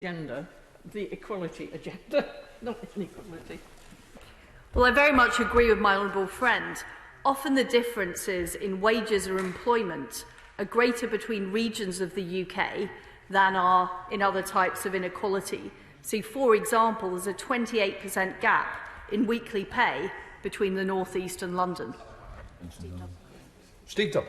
agenda, the equality agenda, not inequality. Well, I very much agree with my honourable friend. Often the differences in wages or employment are greater between regions of the UK than are in other types of inequality. So, for example, there's a 28% gap in weekly pay between the North East and London. Steve Dobbs.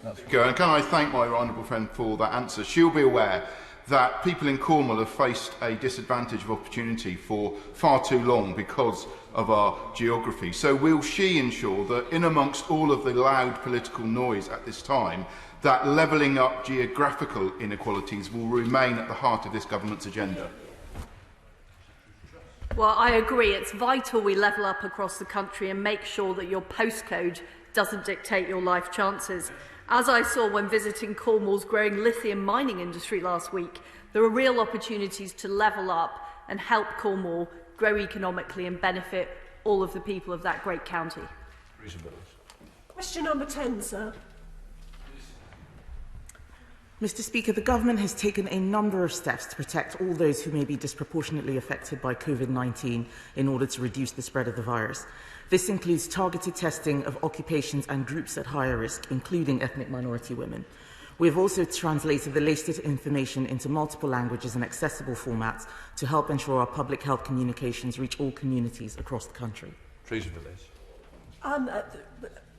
And can I thank my honourable friend for that answer? She'll be aware that people in Cornwall have faced a disadvantage of opportunity for far too long because of our geography. So will she ensure that in amongst all of the loud political noise at this time, that levelling up geographical inequalities will remain at the heart of this government's agenda? Well, I agree. It's vital we level up across the country and make sure that your postcode doesn't dictate your life chances. As I saw when visiting Cornwall's growing lithium mining industry last week, there are real opportunities to level up and help Cornwall grow economically and benefit all of the people of that great county. Question number 10, sir. Mr. Speaker, the Government has taken a number of steps to protect all those who may be disproportionately affected by COVID-19 in order to reduce the spread of the virus. This includes targeted testing of occupations and groups at higher risk, including ethnic minority women. We have also translated the latest information into multiple languages and accessible formats to help ensure our public health communications reach all communities across the country.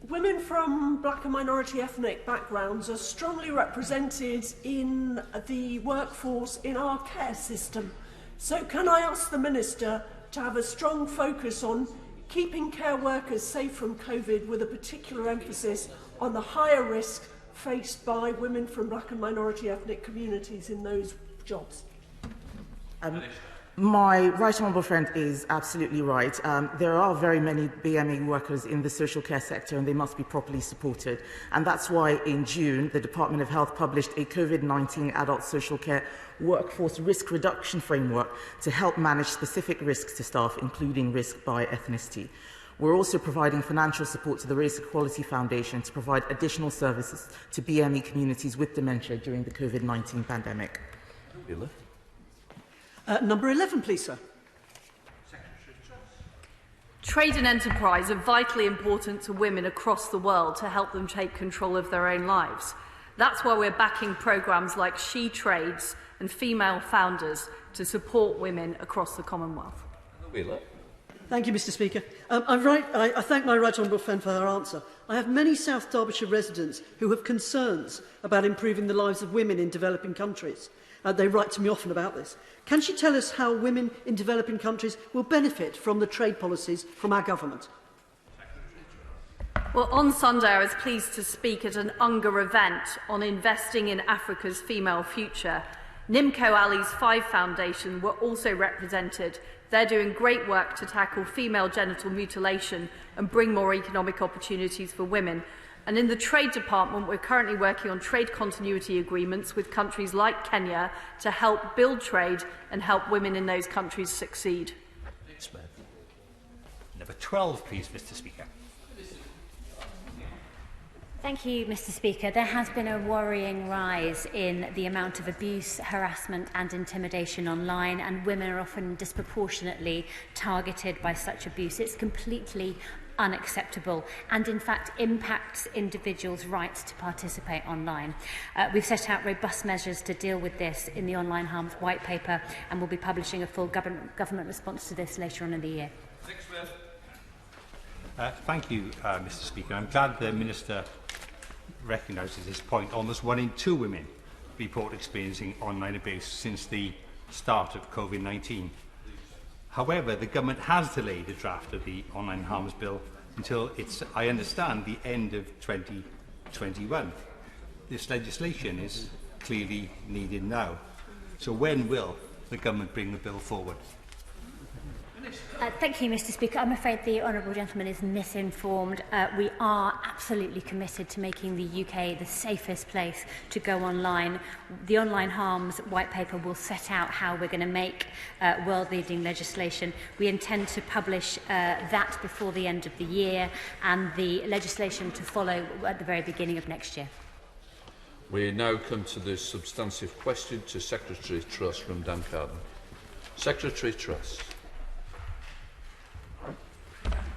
Women from black and minority ethnic backgrounds are strongly represented in the workforce in our care system. So can I ask the Minister to have a strong focus on keeping care workers safe from COVID, with a particular emphasis on the higher risk faced by women from black and minority ethnic communities in those jobs? My right honourable friend is absolutely right. There are very many BME workers in the social care sector and they must be properly supported. And that's why in June, the Department of Health published a COVID-19 adult social care workforce risk reduction framework to help manage specific risks to staff, including risk by ethnicity. We're also providing financial support to the Race Equality Foundation to provide additional services to BME communities with dementia during the COVID-19 pandemic. Number 11, please, sir. Trade and enterprise are vitally important to women across the world to help them take control of their own lives. That's why we're backing programmes like She Trades and Female Founders to support women across the Commonwealth. Thank you, Mr. Speaker. I thank my right honourable friend for her answer. I have many South Derbyshire residents who have concerns about improving the lives of women in developing countries. They write to me often about this. Can she tell us how women in developing countries will benefit from the trade policies from our government? Well, on Sunday I was pleased to speak at an UNGA event on investing in Africa's female future. Nimco Ali's 5 Foundation were also represented. They're doing great work to tackle female genital mutilation and bring more economic opportunities for women. And in the Trade Department, we're currently working on trade continuity agreements with countries like Kenya to help build trade and help women in those countries succeed. Number 12, please, Mr. Speaker. Thank you, Mr. Speaker. There has been a worrying rise in the amount of abuse, harassment and intimidation online, and women are often disproportionately targeted by such abuse. It's completely unacceptable and in fact impacts individuals' rights to participate online. We've set out robust measures to deal with this in the Online Harms White Paper, and we'll be publishing a full government response to this later on in the year. Thank you, Mr. Speaker. I'm glad the Minister recognises this point. Almost 1 in 2 women report experiencing online abuse since the start of COVID-19. However, the Government has delayed a draft of the Online Harms Bill until it's, I understand, the end of 2021. This legislation is clearly needed now. So when will the Government bring the bill forward? Thank you, Mr. Speaker. I'm afraid the honourable gentleman is misinformed. We are absolutely committed to making the UK the safest place to go online. The Online Harms White Paper will set out how we're going to make world-leading legislation. We intend to publish that before the end of the year, and the legislation to follow at the very beginning of next year. We now come to the substantive question to Secretary Truss from Dan Carden. Secretary Truss.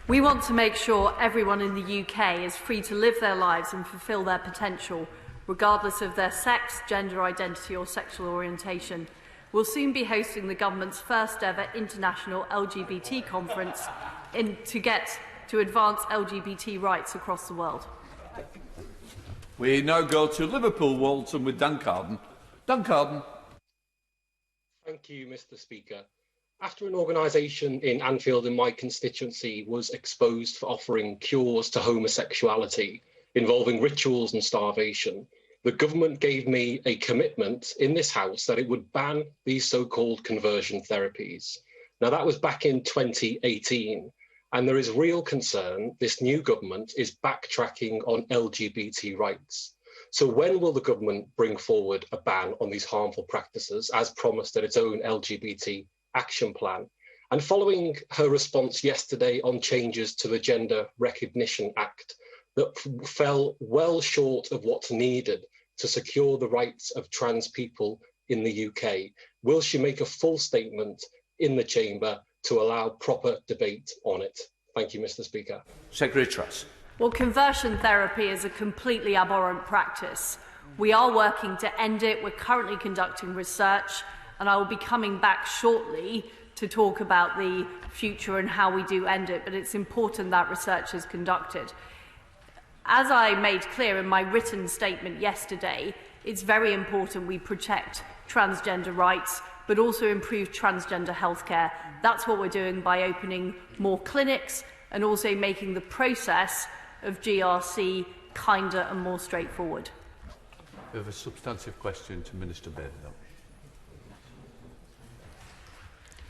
We want to make sure everyone in the UK is free to live their lives and fulfil their potential, regardless of their sex, gender identity or sexual orientation. We'll soon be hosting the government's first ever international LGBT conference to advance LGBT rights across the world. We now go to Liverpool Walton with Dan Carden. Dan Carden. Thank you, Mr. Speaker. After an organisation in Anfield in my constituency was exposed for offering cures to homosexuality involving rituals and starvation, the government gave me a commitment in this House that it would ban these so-called conversion therapies. Now, that was back in 2018, and there is real concern this new government is backtracking on LGBT rights. So when will the government bring forward a ban on these harmful practices, as promised at its own LGBT action plan? And following her response yesterday on changes to the Gender Recognition Act that fell well short of what's needed to secure the rights of trans people in the UK, will she make a full statement in the chamber to allow proper debate on it? Thank you, Mr. Speaker. Secretary Truss. Well, conversion therapy is a completely abhorrent practice. We are working to end it. We're currently conducting research, and I will be coming back shortly to talk about the future and how we do end it, but it's important that research is conducted. As I made clear in my written statement yesterday, it's very important we protect transgender rights, but also improve transgender healthcare. That's what we're doing by opening more clinics and also making the process of GRC kinder and more straightforward. We have a substantive question to Minister Baird.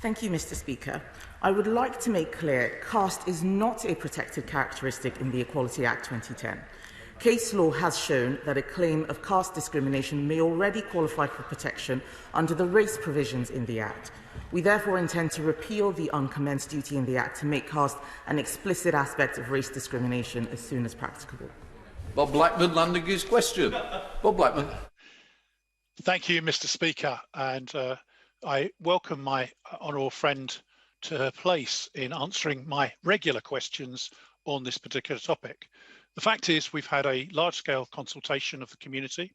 Thank you, Mr. Speaker. I would like to make clear caste is not a protected characteristic in the Equality Act 2010. Case law has shown that a claim of caste discrimination may already qualify for protection under the race provisions in the Act. We therefore intend to repeal the uncommenced duty in the Act to make caste an explicit aspect of race discrimination as soon as practicable. Bob Blackman landing his question. Bob Blackman. Thank you, Mr. Speaker, and I welcome my honourable friend to her place in answering my regular questions on this particular topic. The fact is, we've had a large-scale consultation of the community.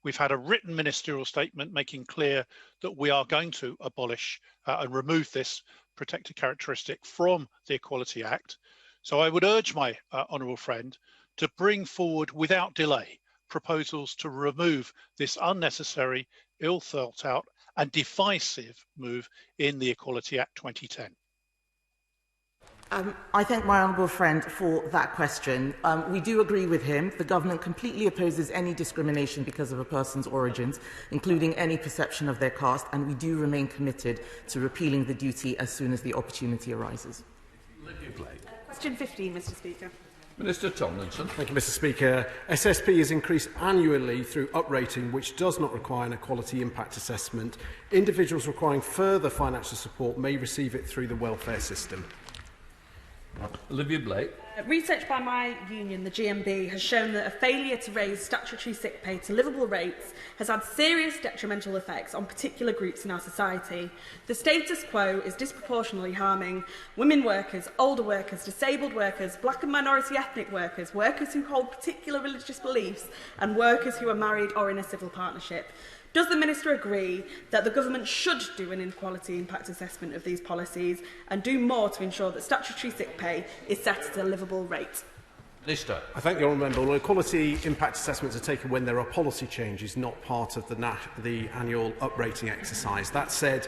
We've had a written ministerial statement making clear that we are going to abolish and remove this protected characteristic from the Equality Act. So I would urge my honourable friend to bring forward without delay proposals to remove this unnecessary, ill thought out and divisive move in the Equality Act 2010. I thank my honourable friend for that question. We do agree with him. The government completely opposes any discrimination because of a person's origins, including any perception of their caste, and we do remain committed to repealing the duty as soon as the opportunity arises. Question 15, Mr. Speaker. Minister Tomlinson. Thank you, Mr. Speaker. SSP is increased annually through uprating, which does not require an equality impact assessment. Individuals requiring further financial support may receive it through the welfare system. Olivia Blake. Research by my union, the GMB, has shown that a failure to raise statutory sick pay to livable rates has had serious detrimental effects on particular groups in our society. The status quo is disproportionately harming women workers, older workers, disabled workers, black and minority ethnic workers, workers who hold particular religious beliefs, and workers who are married or in a civil partnership. Does the Minister agree that the government should do an inequality impact assessment of these policies and do more to ensure that statutory sick pay is set at a livable rate? Minister. I thank the honourable member. Well, equality impact assessments are taken when there are policy changes, not part of the annual uprating exercise. That said,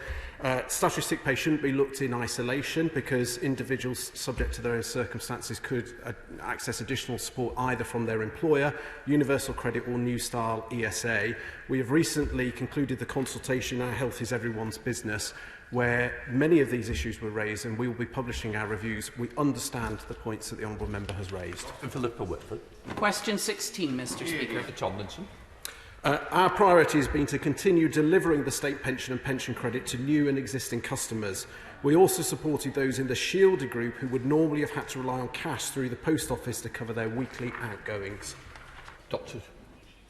statutory sick pay shouldn't be looked in isolation because individuals subject to their own circumstances could access additional support either from their employer, Universal Credit or New Style ESA. We have recently concluded the consultation Our Health is Everyone's Business, where many of these issues were raised, and we will be publishing our reviews. We understand the points that the honourable member has raised. And Philippa Whitford. Question 16, Mr. Speaker. Mr. Tomlinson. Our priority has been to continue delivering the state pension and pension credit to new and existing customers. We also supported those in the shielded group who would normally have had to rely on cash through the post office to cover their weekly outgoings. Doctor.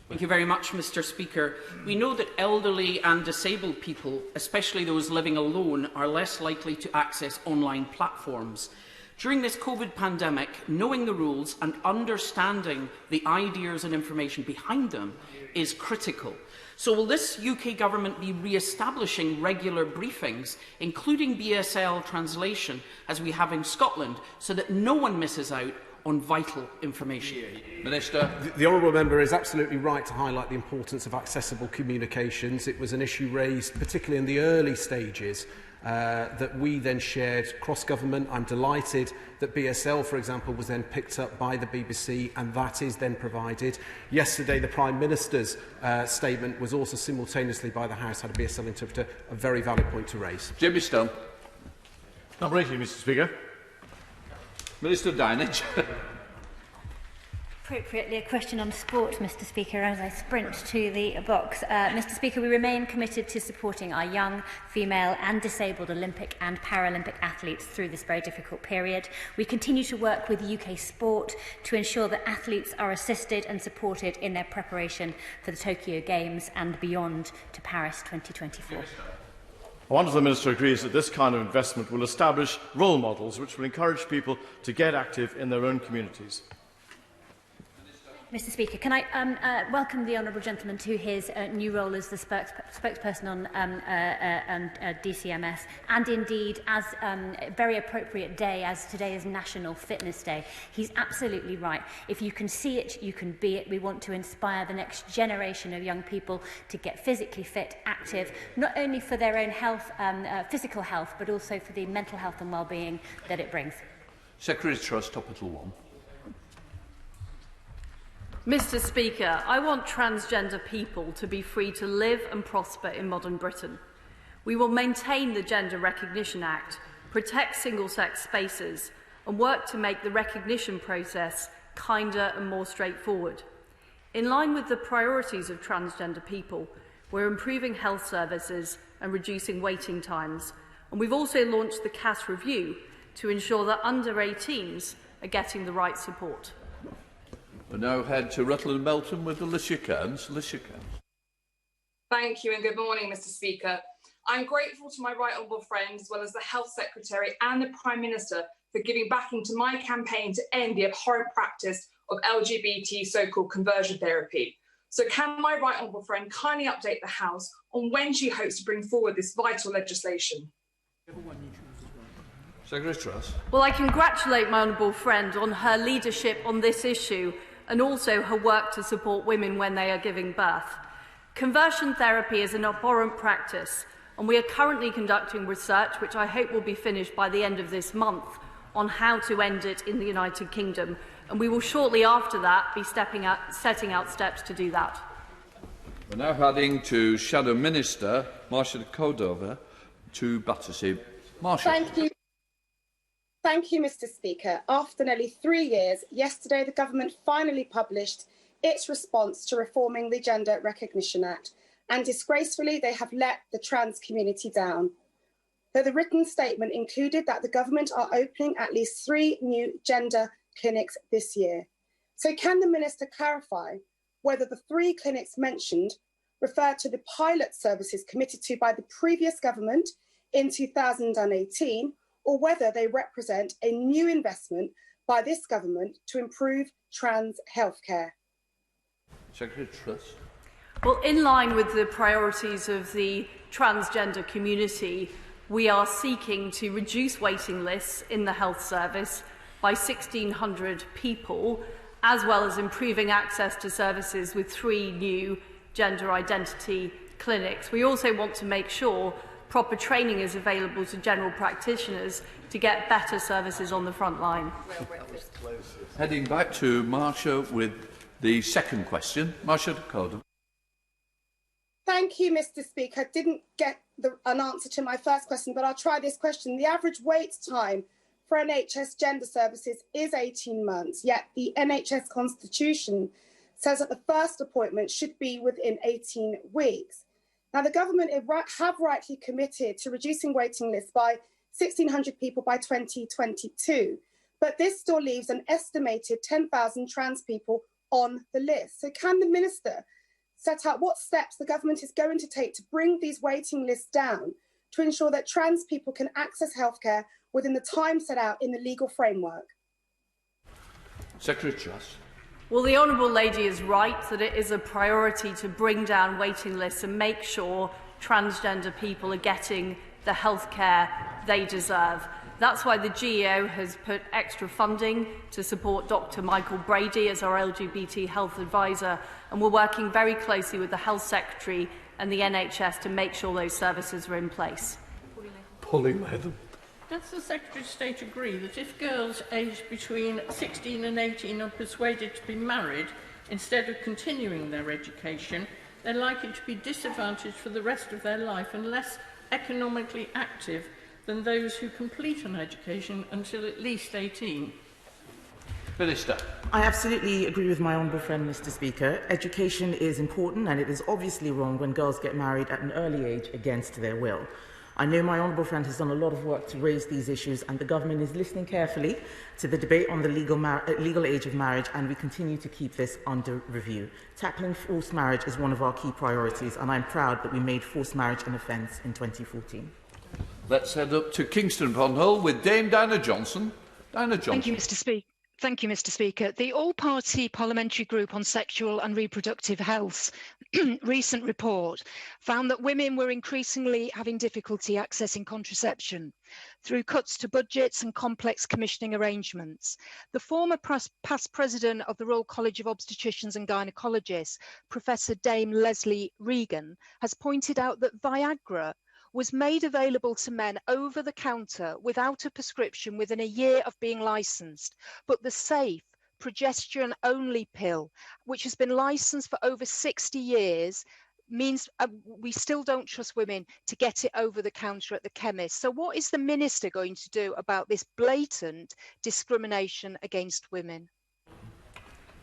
Thank you very much, Mr. Speaker. We know that elderly and disabled people, especially those living alone, are less likely to access online platforms. During this COVID pandemic, knowing the rules and understanding the ideas and information behind them is critical. So will this UK government be re-establishing regular briefings, including BSL translation, as we have in Scotland, so that no one misses out on vital information? Minister. The honourable member is absolutely right to highlight the importance of accessible communications. It was an issue raised particularly in the early stages that we then shared cross-government. I'm delighted that BSL, for example, was then picked up by the BBC, and that is then provided. Yesterday, the Prime Minister's statement was also simultaneously by the House, had a BSL interpreter, a very valid point to raise. Jimmy Stone. Thank you, Mr. Speaker. Minister Dinage. Appropriately, a question on sport, Mr. Speaker, as I sprint to the box. Mr. Speaker, we remain committed to supporting our young, female and disabled Olympic and Paralympic athletes through this very difficult period. We continue to work with UK Sport to ensure that athletes are assisted and supported in their preparation for the Tokyo Games and beyond to Paris 2024. I wonder if the Minister agrees that this kind of investment will establish role models which will encourage people to get active in their own communities. Mr. Speaker, can I welcome the honourable gentleman to his new role as the spokesperson on DCMS, and indeed as a very appropriate day, as today is National Fitness Day. He's absolutely right. If you can see it, you can be it. We want to inspire the next generation of young people to get physically fit, active, not only for their own health, physical health, but also for the mental health and well-being that it brings. Secretary Trust, Topital 1. Mr. Speaker, I want transgender people to be free to live and prosper in modern Britain. We will maintain the Gender Recognition Act, protect single-sex spaces and work to make the recognition process kinder and more straightforward. In line with the priorities of transgender people, we're improving health services and reducing waiting times, and we've also launched the CAS review to ensure that under 18s are getting the right support. We now head to Rutland Melton with Alicia Cairns. Alicia Cairns. Thank you and good morning, Mr. Speaker. I'm grateful to my right honourable friend, as well as the Health Secretary and the Prime Minister, for giving backing to my campaign to end the abhorrent practice of LGBT so-called conversion therapy. So can my right honourable friend kindly update the House on when she hopes to bring forward this vital legislation? Secretary Truss. Well, I congratulate my honourable friend on her leadership on this issue and also her work to support women when they are giving birth. Conversion therapy is an abhorrent practice, and we are currently conducting research, which I hope will be finished by the end of this month, on how to end it in the United Kingdom. And we will shortly after that be setting out steps to do that. We're now heading to Shadow Minister Marcia Cordova to Battersea. Marcia. Thank you. Thank you, Mr. Speaker. After nearly 3 years, yesterday the government finally published its response to reforming the Gender Recognition Act, and disgracefully they have let the trans community down. Though the written statement included that the government are opening at least 3 new gender clinics this year. So can the Minister clarify whether the 3 clinics mentioned refer to the pilot services committed to by the previous government in 2018, or whether they represent a new investment by this government to improve trans healthcare? Secretary Truss. Well, in line with the priorities of the transgender community, we are seeking to reduce waiting lists in the health service by 1,600 people, as well as improving access to services with 3 new gender identity clinics. We also want to make sure proper training is available to general practitioners to get better services on the front line. Heading back to Marcia with the second question. Marcia Cordova. Thank you, Mr. Speaker. I didn't get an answer to my first question, but I'll try this question. The average wait time for NHS gender services is 18 months, yet the NHS Constitution says that the first appointment should be within 18 weeks. Now, the government have rightly committed to reducing waiting lists by 1,600 people by 2022, but this still leaves an estimated 10,000 trans people on the list. So can the Minister set out what steps the government is going to take to bring these waiting lists down to ensure that trans people can access healthcare within the time set out in the legal framework? Secretary Truss. Well, the Honourable Lady is right that it is a priority to bring down waiting lists and make sure transgender people are getting the healthcare they deserve. That's why the GEO has put extra funding to support Dr. Michael Brady as our LGBT health advisor, and we're working very closely with the Health Secretary and the NHS to make sure those services are in place. Polly Latham. Does the Secretary of State agree that if girls aged between 16 and 18 are persuaded to be married instead of continuing their education, they're likely to be disadvantaged for the rest of their life and less economically active than those who complete an education until at least 18? Minister. I absolutely agree with my honourable friend, Mr. Speaker. Education is important, and it is obviously wrong when girls get married at an early age against their will. I know my honourable friend has done a lot of work to raise these issues, and the government is listening carefully to the debate on the legal age of marriage, and we continue to keep this under review. Tackling forced marriage is one of our key priorities, and I'm proud that we made forced marriage an offence in 2014. Let's head up to Kingston upon Hull with Dame Diana Johnson. Diana Johnson. Thank you, Mr. Speaker. Mr. Speaker. The All-Party Parliamentary Group on Sexual and Reproductive Health recent report found that women were increasingly having difficulty accessing contraception through cuts to budgets and complex commissioning arrangements. The former past president of the Royal College of Obstetricians and Gynaecologists, Professor Dame Leslie Regan, has pointed out that Viagra was made available to men over the counter without a prescription within a year of being licensed, but the safe progesterone-only pill, which has been licensed for over 60 years, means we still don't trust women to get it over the counter at the chemist. So what is the Minister going to do about this blatant discrimination against women?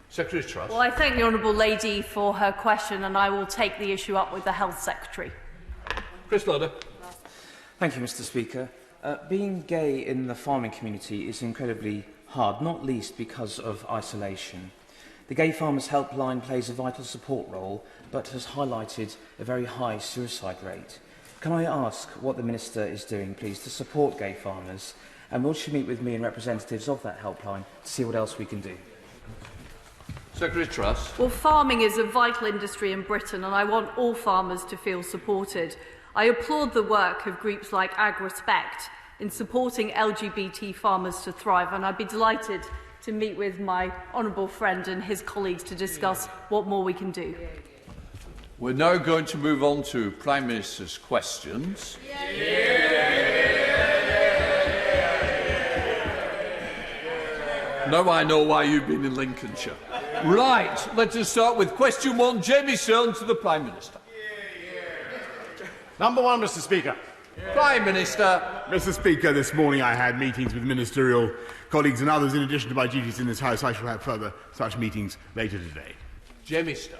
Secretary Truss. Well, I thank the Honourable Lady for her question, and I will take the issue up with the Health Secretary. Chris Loder. Thank you, Mr. Speaker. Being gay in the farming community is incredibly hard, not least because of isolation. The Gay Farmers Helpline plays a vital support role, but has highlighted a very high suicide rate. Can I ask what the Minister is doing, please, to support gay farmers? And will she meet with me and representatives of that helpline to see what else we can do? Secretary Truss. Well, farming is a vital industry in Britain, and I want all farmers to feel supported. I applaud the work of groups like AgRespect in supporting LGBT farmers to thrive, and I'd be delighted to meet with my honourable friend and his colleagues to discuss what more we can do. We're now going to move on to Prime Minister's questions. Now I know why you've been in Lincolnshire. Right, let us start with question 1. Jamie Stone to the Prime Minister. Number 1, Mr. Speaker. Prime Minister. Mr. Speaker, this morning I had meetings with ministerial colleagues and others. In addition to my duties in this House, I shall have further such meetings later today. Jamie Stone.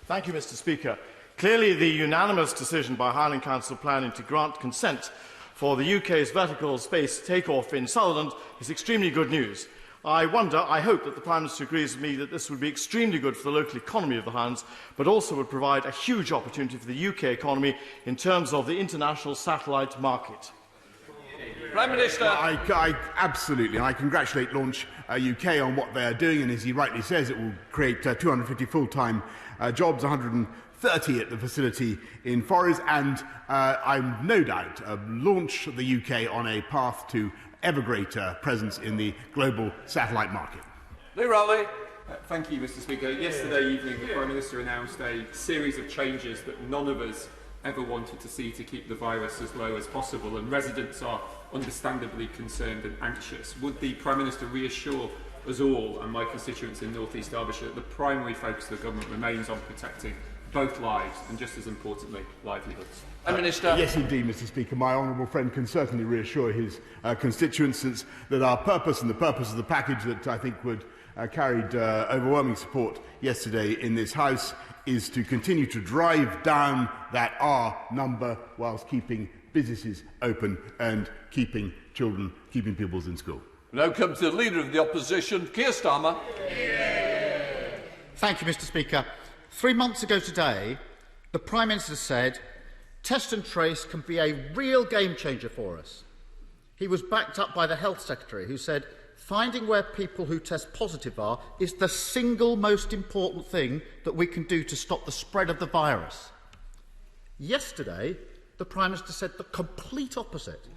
Thank you, Mr. Speaker. Clearly, the unanimous decision by Highland Council planning to grant consent for the UK's vertical space takeoff in Sutherland is extremely good news. I hope that the Prime Minister agrees with me that this would be extremely good for the local economy of the Highlands, but also would provide a huge opportunity for the UK economy in terms of the international satellite market. Prime Minister. I absolutely, and I congratulate Launch UK on what they are doing, and as he rightly says, it will create 250 full-time jobs, 130 at the facility in Forres, and I'm no doubt launch the UK on a path to ever greater presence in the global satellite market. Lee Rowley. Thank you, Mr. Speaker. Yesterday evening, the Prime Minister announced a series of changes that none of us ever wanted to see to keep the virus as low as possible, and residents are understandably concerned and anxious. Would the Prime Minister reassure us all and my constituents in North East Derbyshire that the primary focus of the government remains on protecting both lives and, just as importantly, livelihoods? Minister. Yes, indeed, Mr. Speaker. My honourable friend can certainly reassure his constituents that our purpose and the purpose of the package that I think carried overwhelming support yesterday in this House is to continue to drive down that R number whilst keeping businesses open and keeping pupils in school. We now come to the Leader of the Opposition, Keir Starmer. Thank you, Mr. Speaker. 3 months ago today, the Prime Minister said, test and trace can be a real game changer for us. He was backed up by the Health Secretary, who said, finding where people who test positive are is the single most important thing that we can do to stop the spread of the virus. Yesterday, the Prime Minister said the complete opposite.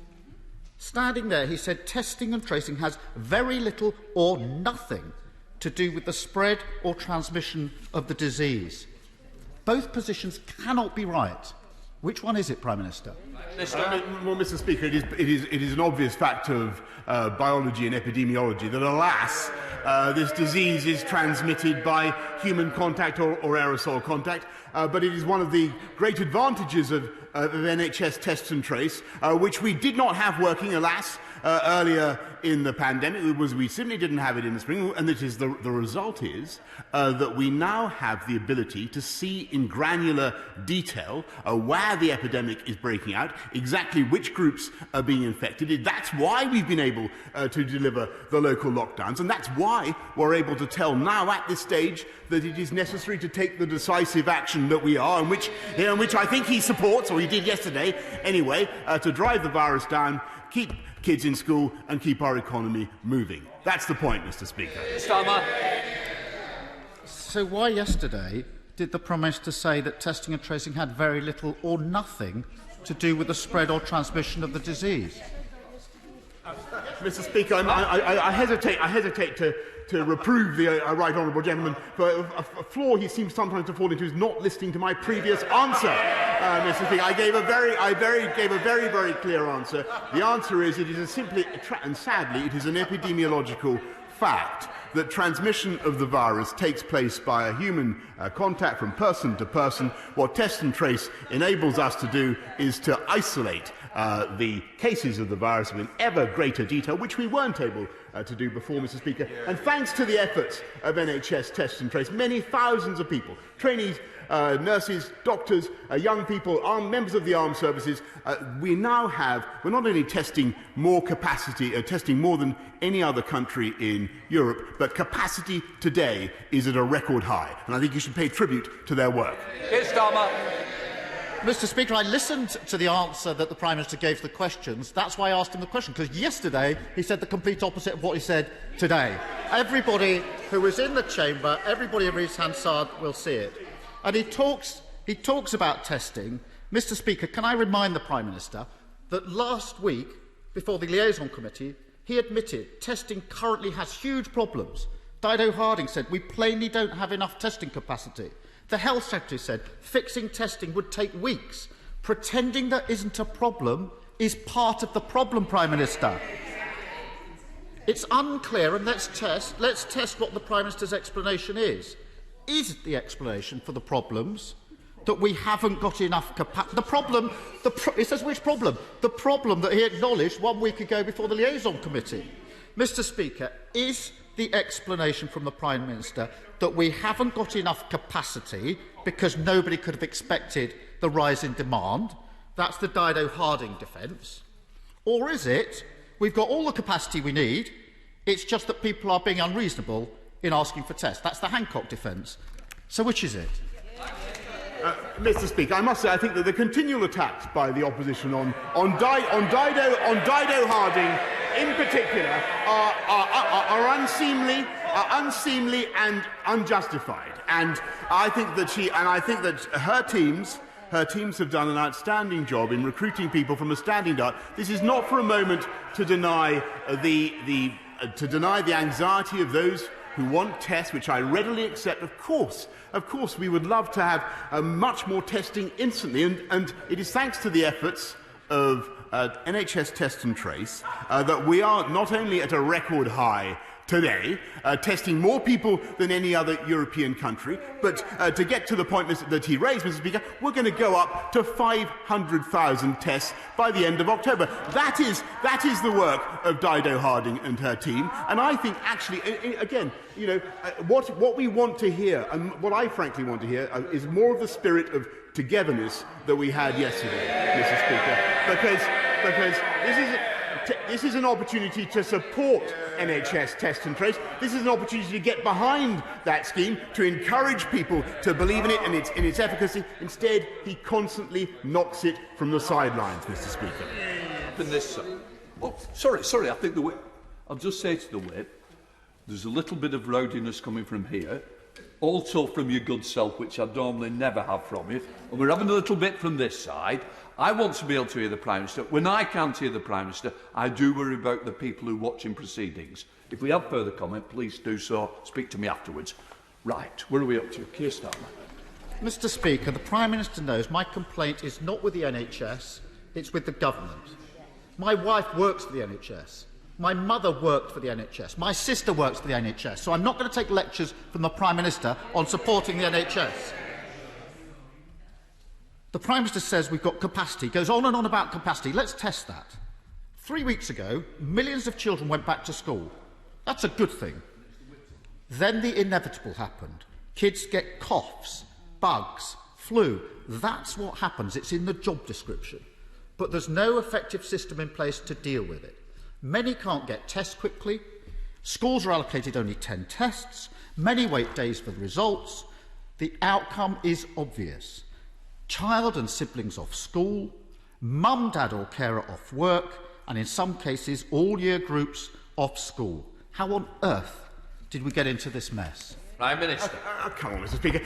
Standing there, he said testing and tracing has very little or nothing to do with the spread or transmission of the disease. Both positions cannot be right. Which one is it, Prime Minister? Well, Mr. Speaker, it is an obvious fact of biology and epidemiology that, alas, this disease is transmitted by human contact or aerosol contact. But it is one of the great advantages of NHS test and trace, which we did not have working, alas, earlier in the pandemic. We simply didn't have it in the spring, and it is the result is that we now have the ability to see in granular detail where the epidemic is breaking out, exactly which groups are being infected. That's why we've been able to deliver the local lockdowns, and that's why we're able to tell now at this stage that it is necessary to take the decisive action that we are, and which I think he supports, or he did yesterday anyway, to drive the virus down, keep kids in school and keep our economy moving. That's the point, Mr. Speaker. Starmer. So why yesterday did the Prime Minister say that testing and tracing had very little or nothing to do with the spread or transmission of the disease? Mr. Speaker, I hesitate to reprove the right honourable gentleman for a flaw he seems sometimes to fall into is not listening to my previous answer. Mr. Speaker, I gave a very clear answer. The answer is it is simply and sadly it is an epidemiological fact that transmission of the virus takes place by a human contact from person to person. What test and trace enables us to do is to isolate the cases of the virus with ever greater detail, which we weren't able to do before, Mr. Speaker. And thanks to the efforts of NHS Test and Trace, many thousands of people, trainees, nurses, doctors, young people, members of the armed services, we're not only testing more capacity, testing more than any other country in Europe, but capacity today is at a record high. And I think you should pay tribute to their work. Keir Starmer. Mr. Speaker, I listened to the answer that the Prime Minister gave to the questions. That's why I asked him the question, because yesterday he said the complete opposite of what he said today. Everybody who was in the chamber, everybody who reads Hansard will see it. And he talks about testing. Mr. Speaker, can I remind the Prime Minister that last week, before the Liaison Committee, he admitted testing currently has huge problems. Dido Harding said we plainly don't have enough testing capacity. The Health Secretary said fixing testing would take weeks. Pretending there isn't a problem is part of the problem, Prime Minister. It's unclear, and let's test what the Prime Minister's explanation is. Is the explanation for the problems that we haven't got enough capacity? It says which problem? The problem that he acknowledged 1 week ago before the Liaison Committee. Mr. Speaker, is the explanation from the Prime Minister that we haven't got enough capacity because nobody could have expected the rise in demand? That's the Dido Harding defence. Or is it we've got all the capacity we need, it's just that people are being unreasonable in asking for tests? That's the Hancock defence. So which is it? Mr. Speaker, I must say I think that the continual attacks by the opposition on Dido Harding in particular are unseemly and unjustified. And I think that her teams have done an outstanding job in recruiting people from a standing start. This is not for a moment to deny the anxiety of those who want tests, which I readily accept. Of course, we would love to have much more testing instantly, and it is thanks to the efforts of NHS Test and Trace that we are not only at a record high today, testing more people than any other European country, but to get to the point that he raised, Mr. Speaker, we're going to go up to 500,000 tests by the end of October. That is the work of Dido Harding and her team, and I think actually, again, what we want to hear, and what I frankly want to hear, is more of the spirit of togetherness that we had yesterday, Mr. Speaker, because this is an opportunity to support NHS test and trace. This is an opportunity to get behind that scheme, to encourage people to believe in it and in its efficacy. Instead, he constantly knocks it from the sidelines, Mr. Speaker. Oh, sorry, I think the whip. I'll just say to the whip, there's a little bit of rowdiness coming from here, also from your good self, which I normally never have from you, and we're having a little bit from this side. I want to be able to hear the Prime Minister. When I can't hear the Prime Minister, I do worry about the people who are watching proceedings. If we have further comment, please do so. Speak to me afterwards. Right, where are we up to? Keir Starmer. Mr. Speaker, the Prime Minister knows my complaint is not with the NHS, it's with the government. My wife works for the NHS. My mother worked for the NHS. My sister works for the NHS. So I'm not going to take lectures from the Prime Minister on supporting the NHS. The Prime Minister says we've got capacity, goes on and on about capacity. Let's test that. 3 weeks ago, millions of children went back to school. That's a good thing. Then the inevitable happened. Kids get coughs, bugs, flu. That's what happens. It's in the job description. But there's no effective system in place to deal with it. Many can't get tests quickly. Schools are allocated only 10 tests. Many wait days for the results. The outcome is obvious. Child and siblings off school, mum, dad or carer off work, and in some cases all year groups off school. How on earth did we get into this mess? Prime Minister. Come on, Mr. Speaker.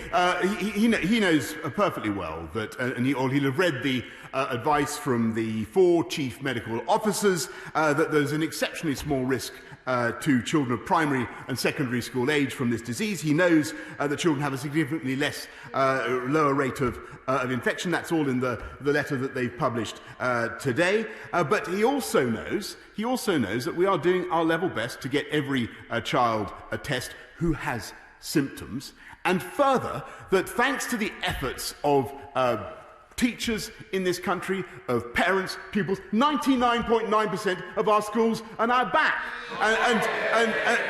He knows perfectly well that, and he'll have read the advice from the 4 chief medical officers that there's an exceptionally small risk to children of primary and secondary school age from this disease. He knows that children have a significantly lower rate of infection. That's all in the letter that they've published today. But he also knows that we are doing our level best to get every child a test who has symptoms, and further, that thanks to the efforts of teachers in this country, of parents, pupils, 99.9% of our schools are now back. And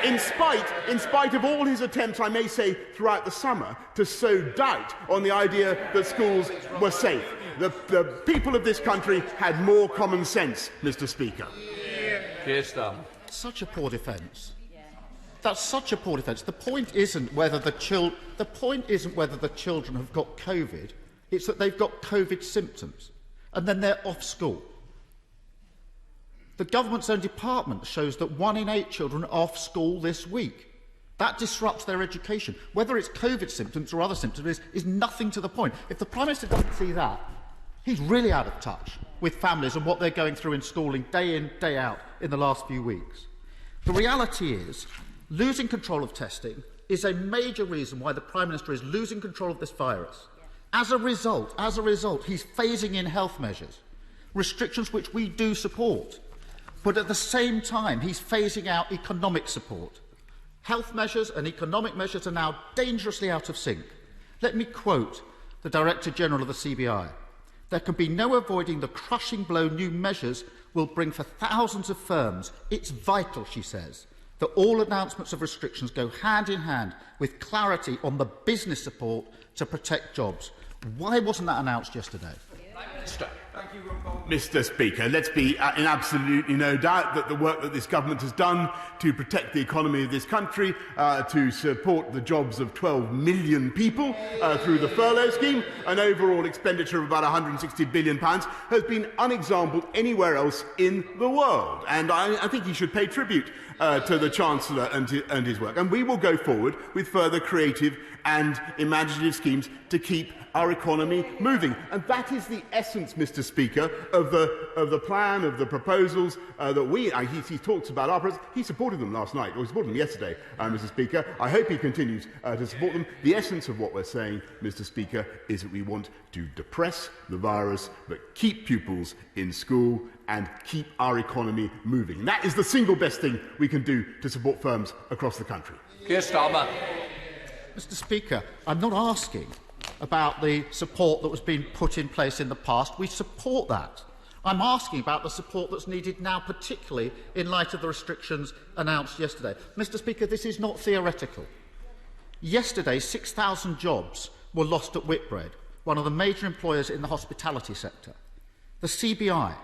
in spite of all his attempts, I may say, throughout the summer, to sow doubt on the idea that schools were safe. The people of this country had more common sense, Mr. Speaker. Keir Starmer. Such a poor defence. That's such a poor defence. The point isn't whether the children have got COVID. It's that they've got COVID symptoms, and then they're off school. The government's own department shows that 1 in 8 children are off school this week. That disrupts their education. Whether it's COVID symptoms or other symptoms is nothing to the point. If the Prime Minister doesn't see that, he's really out of touch with families and what they're going through in schooling day in, day out in the last few weeks. The reality is, losing control of testing is a major reason why the Prime Minister is losing control of this virus. As a result, he's phasing in health measures, restrictions which we do support. But at the same time, he's phasing out economic support. Health measures and economic measures are now dangerously out of sync. Let me quote the Director General of the CBI. There can be no avoiding the crushing blow new measures will bring for thousands of firms. It's vital, she says, that all announcements of restrictions go hand in hand with clarity on the business support to protect jobs. Why wasn't that announced yesterday? Mr. Speaker, let's be in absolutely no doubt that the work that this government has done to protect the economy of this country, to support the jobs of 12 million people through the furlough scheme, an overall expenditure of about £160 billion, has been unexampled anywhere else in the world. And I think he should pay tribute to the Chancellor and his work. And we will go forward with further creative and imaginative schemes to keep our economy moving. And that is the essence, Mr. Speaker, of the plan, of the proposals that he talks about our president. He supported them last night, or he supported them yesterday, Mr. Speaker. I hope he continues to support them. The essence of what we're saying, Mr. Speaker, is that we want to depress the virus, but keep pupils in school and keep our economy moving. And that is the single best thing we can do to support firms across the country. Keir Starmer. Mr. Speaker, I'm not asking about the support that was being put in place in the past. We support that. I'm asking about the support that's needed now, particularly in light of the restrictions announced yesterday. Mr. Speaker, this is not theoretical. Yesterday, 6,000 jobs were lost at Whitbread, one of the major employers in the hospitality sector. The CBI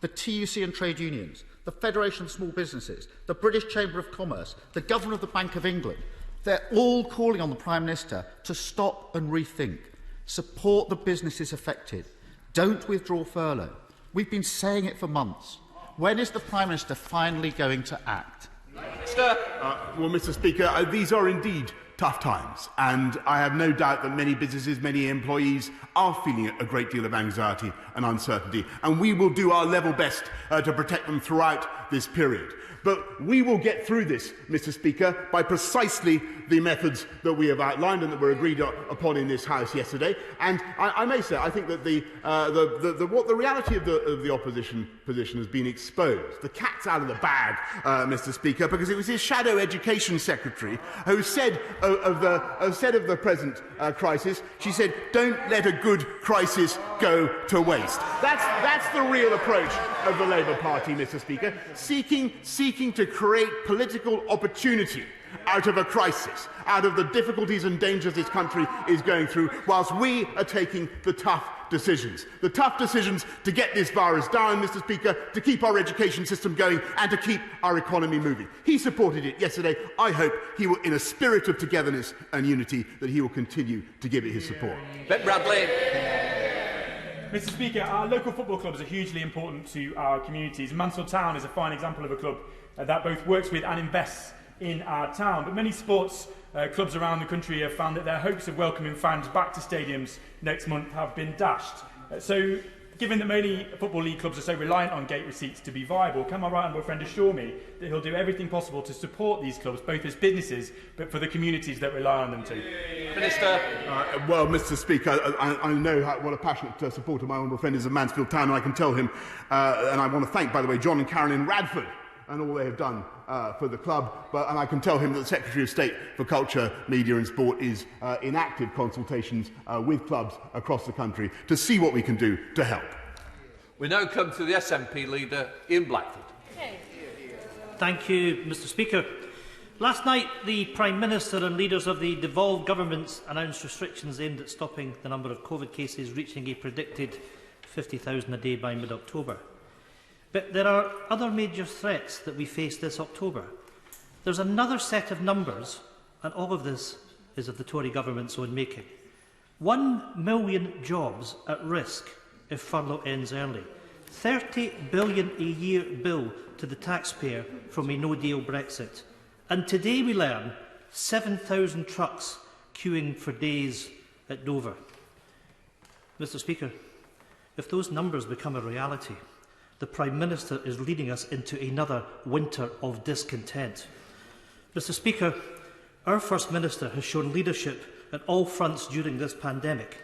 the TUC and trade unions, the Federation of Small Businesses, the British Chamber of Commerce, the Governor of the Bank of England, they're all calling on the Prime Minister to stop and rethink. Support the businesses affected. Don't withdraw furlough. We've been saying it for months. When is the Prime Minister finally going to act? Well, Mr. Speaker, these are indeed tough times, and I have no doubt that many businesses, many employees are feeling a great deal of anxiety and uncertainty, and we will do our level best to protect them throughout this period. But we will get through this, Mr. Speaker, by precisely the methods that we have outlined and that were agreed upon in this House yesterday. And I may say, I think that what the reality of the opposition position has been exposed. The cat's out of the bag, Mr. Speaker, because it was his shadow education secretary who said of the present crisis, she said, "Don't let a good crisis go to waste." That's the real approach of the Labour Party, Mr. Speaker, seeking to create political opportunity out of a crisis, out of the difficulties and dangers this country is going through, whilst we are taking the tough decisions. The tough decisions to get this virus down, Mr. Speaker, to keep our education system going and to keep our economy moving. He supported it yesterday. I hope he will, in a spirit of togetherness and unity, that he will continue to give it his support. Ben Bradley. Mr. Speaker, our local football clubs are hugely important to our communities. Mansfield Town is a fine example of a club that both works with and invests in our town. But many sports clubs around the country have found that their hopes of welcoming fans back to stadiums next month have been dashed. So, given that many Football League clubs are so reliant on gate receipts to be viable, can my right honourable friend assure me that he'll do everything possible to support these clubs, both as businesses, but for the communities that rely on them too? Minister. Well, Mr. Speaker, I know what a passionate supporter my honourable friend is of Mansfield Town, and I can tell him, and I want to thank, by the way, John and Carolyn Radford and all they have done for the club, and I can tell him that the Secretary of State for Culture, Media and Sport is in active consultations with clubs across the country to see what we can do to help. We now come to the SNP leader, Ian Blackford. Thank you, Mr. Speaker. Last night, the Prime Minister and leaders of the devolved governments announced restrictions aimed at stopping the number of COVID cases reaching a predicted 50,000 a day by mid-October. But there are other major threats that we face this October. There's another set of numbers, and all of this is of the Tory government's own making. 1 million jobs at risk if furlough ends early. 30 billion a year bill to the taxpayer from a no-deal Brexit. And today we learn 7,000 trucks queuing for days at Dover. Mr. Speaker, if those numbers become a reality, the Prime Minister is leading us into another winter of discontent. Mr. Speaker, our First Minister has shown leadership at all fronts during this pandemic.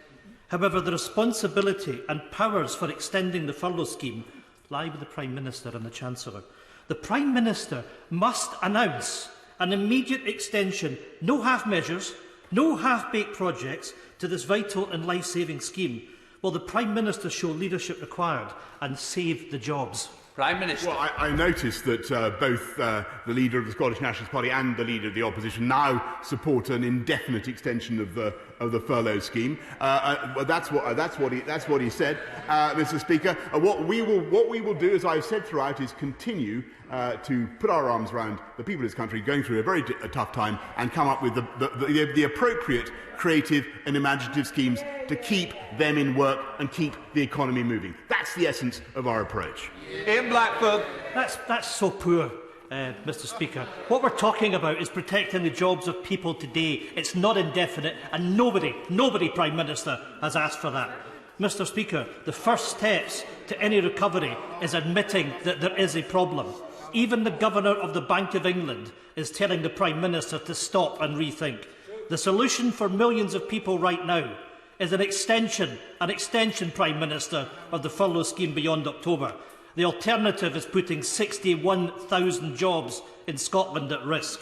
However, the responsibility and powers for extending the furlough scheme lie with the Prime Minister and the Chancellor. The Prime Minister must announce an immediate extension, no half measures, no half-baked projects to this vital and life-saving scheme. Will the Prime Minister show leadership required and save the jobs? Prime Minister. Well, I noticed that both the leader of the Scottish Nationalist Party and the leader of the opposition now support an indefinite extension of the furlough scheme. That's what he said, Mr. Speaker. What we will do, as I've said throughout, is continue to put our arms around the people of this country going through a very tough time and come up with the appropriate creative and imaginative schemes to keep them in work and keep the economy moving. That's the essence of our approach. Ian Blackford. That's so poor, Mr. Speaker. What we're talking about is protecting the jobs of people today. It's not indefinite, and nobody, Prime Minister, has asked for that. Mr. Speaker, the first steps to any recovery is admitting that there is a problem. Even the Governor of the Bank of England is telling the Prime Minister to stop and rethink. The solution for millions of people right now is an extension, Prime Minister, of the furlough scheme beyond October. The alternative is putting 61,000 jobs in Scotland at risk.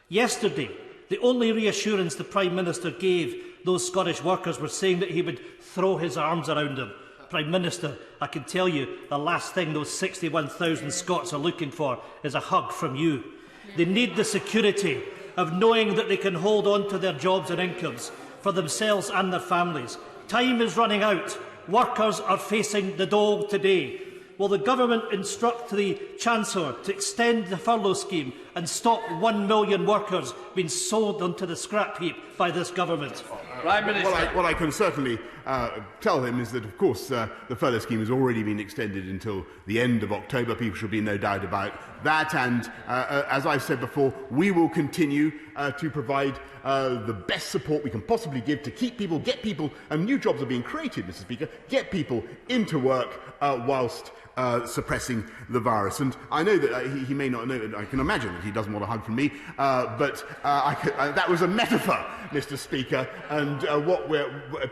Yesterday, the only reassurance the Prime Minister gave those Scottish workers was saying that he would throw his arms around them. Prime Minister, I can tell you the last thing those 61,000 Scots are looking for is a hug from you. They need the security of knowing that they can hold on to their jobs and incomes for themselves and their families. Time is running out. Workers are facing the dole today. will the Government instruct the Chancellor to extend the furlough scheme and stop 1 million workers being sold onto the scrap heap by this Government? Prime Minister. What I can certainly tell him is that, of course, the furlough scheme has already been extended until the end of October. People should be no doubt about that. And as I've said before, we will continue to provide the best support we can possibly give to keep people, get people, and new jobs are being created, Mr. Speaker, get people into work whilst suppressing the virus. And I know that he may not know, I can imagine that he doesn't want a hug from me, but that was a metaphor, Mr. Speaker, and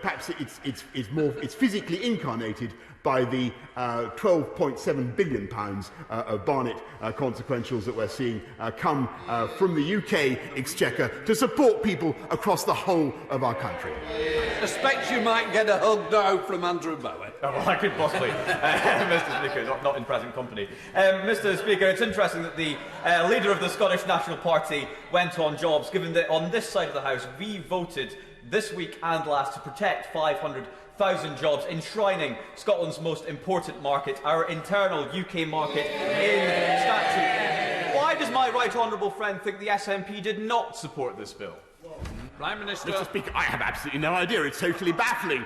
perhaps it's physically incarnated by the £12.7 billion of Barnett consequentials that we're seeing come from the UK Exchequer to support people across the whole of our country. Suspect you might get a hug now from Andrew Bowie. Oh, well, I could possibly, Mr. Speaker, not in present company. Mr. Speaker, it's interesting that the leader of the Scottish National Party went on jobs, given that on this side of the House we voted this week and last to protect 500,000 jobs, enshrining Scotland's most important market, our internal UK market, in statute. Why does my right honourable friend think the SNP did not support this bill? Prime Minister. Mr. Speaker, I have absolutely no idea. It's totally baffling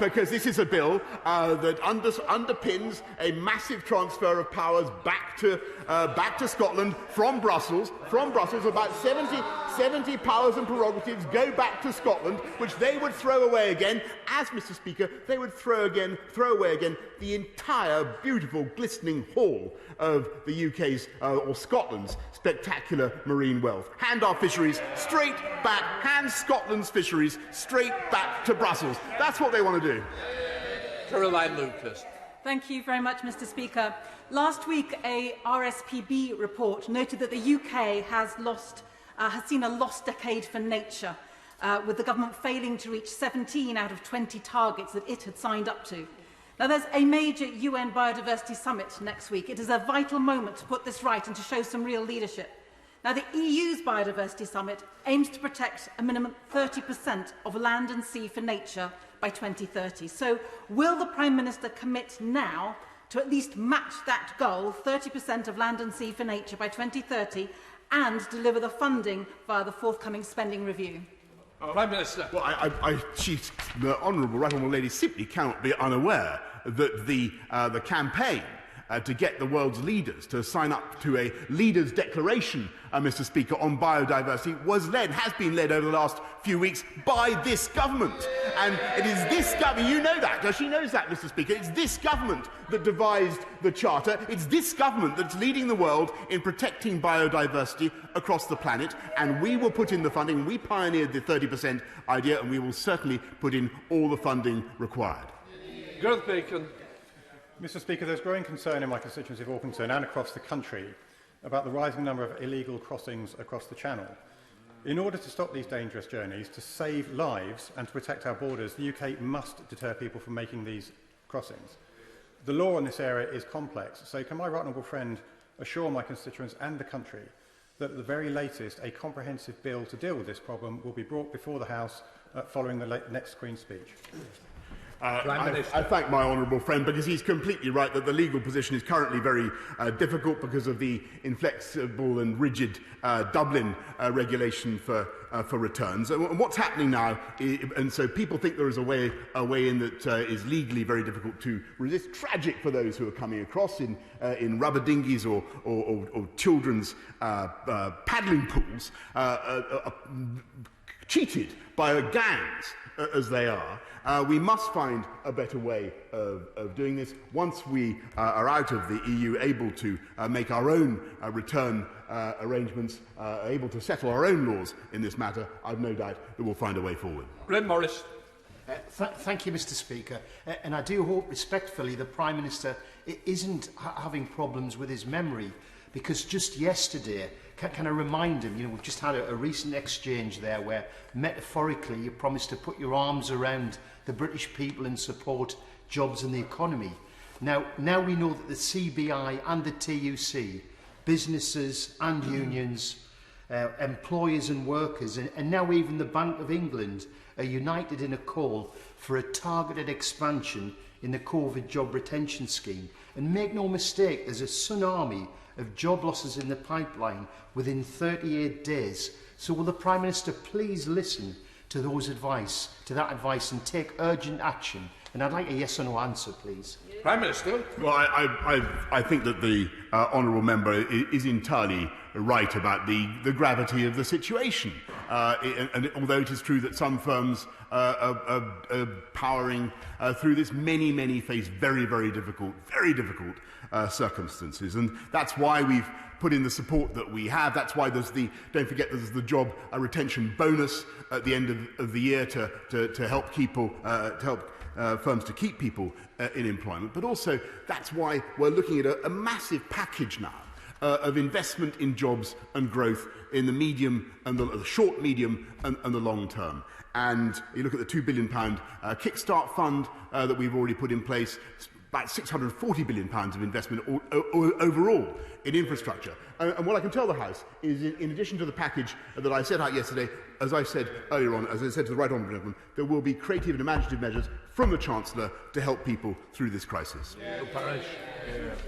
because this is a bill that underpins a massive transfer of powers back to Scotland from Brussels. About 70 powers and prerogatives go back to Scotland, which they would throw away again. As Mr. Speaker, they would throw away again the entire beautiful, glistening haul of the UK's or Scotland's spectacular marine wealth. Hand our fisheries straight back. Hand Scotland's fisheries straight back to Brussels. That's what they want to do. Caroline Lucas. Thank you very much, Mr. Speaker. Last week, a RSPB report noted that the UK has seen a lost decade for nature, with the government failing to reach 17 out of 20 targets that it had signed up to. Now, there's a major UN Biodiversity Summit next week. It is a vital moment to put this right and to show some real leadership. Now, the EU's Biodiversity Summit aims to protect a minimum 30% of land and sea for nature by 2030. So, will the Prime Minister commit now to at least match that goal, 30% of land and sea for nature by 2030, and deliver the funding via the forthcoming spending review? Prime Minister. Well, the Honourable Right Honourable Lady simply cannot be unaware that the campaign to get the world's leaders to sign up to a leaders' declaration, Mr. Speaker, on biodiversity has been led over the last few weeks by this government. And it is this government, you know that, she knows that, Mr. Speaker, it's this government that devised the Charter, it's this government that's leading the world in protecting biodiversity across the planet, and we will put in the funding. We pioneered the 30% idea, and we will certainly put in all the funding required. Gareth Bacon. Mr. Speaker, there's growing concern in my constituency of Orpington and across the country about the rising number of illegal crossings across the Channel. In order to stop these dangerous journeys, to save lives and to protect our borders, the UK must deter people from making these crossings. The law in this area is complex, so can my right honourable friend assure my constituents and the country that at the very latest a comprehensive bill to deal with this problem will be brought before the House following the next Queen's speech? I thank my honourable friend because he's completely right that the legal position is currently very difficult because of the inflexible and rigid Dublin regulation for returns. And what's happening now, and so people think there is a way in that is legally very difficult to resist. Tragic for those who are coming across in rubber dinghies or children's paddling pools, cheated by gangs as they are. We must find a better way of doing this. Once we are out of the EU, able to make our own return arrangements, able to settle our own laws in this matter, I've no doubt that we'll find a way forward. Graham Morris. Thank you, Mr. Speaker. And I do hope respectfully the Prime Minister isn't having problems with his memory, because just yesterday, can I remind him, we've just had a recent exchange there where, metaphorically, you promised to put your arms around the British people and support jobs and the economy. Now we know that the CBI and the TUC, businesses and unions, employers and workers, and now even the Bank of England are united in a call for a targeted expansion in the COVID job retention scheme. And make no mistake, there's a tsunami of job losses in the pipeline within 38 days. So will the Prime Minister please listen to that advice and take urgent action? And I'd like a yes or no answer, please. Prime Minister. Well, I think that the honourable member is entirely right about the gravity of the situation. And although it is true that some firms are powering through this, many face very difficult circumstances. And that's why we've put in the support that we have. That's why don't forget there's the job retention bonus at the end of the year to help people, firms to keep people in employment. But also, that's why we're looking at a massive package now of investment in jobs and growth in the medium and the short, medium and the long term. And you look at the £2 billion Kickstart fund that we've already put in place, about £640 billion of investment overall in infrastructure. And what I can tell the House is, in addition to the package that I set out yesterday, as I said earlier on, as I said to the right honourable gentleman, there will be creative and imaginative measures from the Chancellor to help people through this crisis.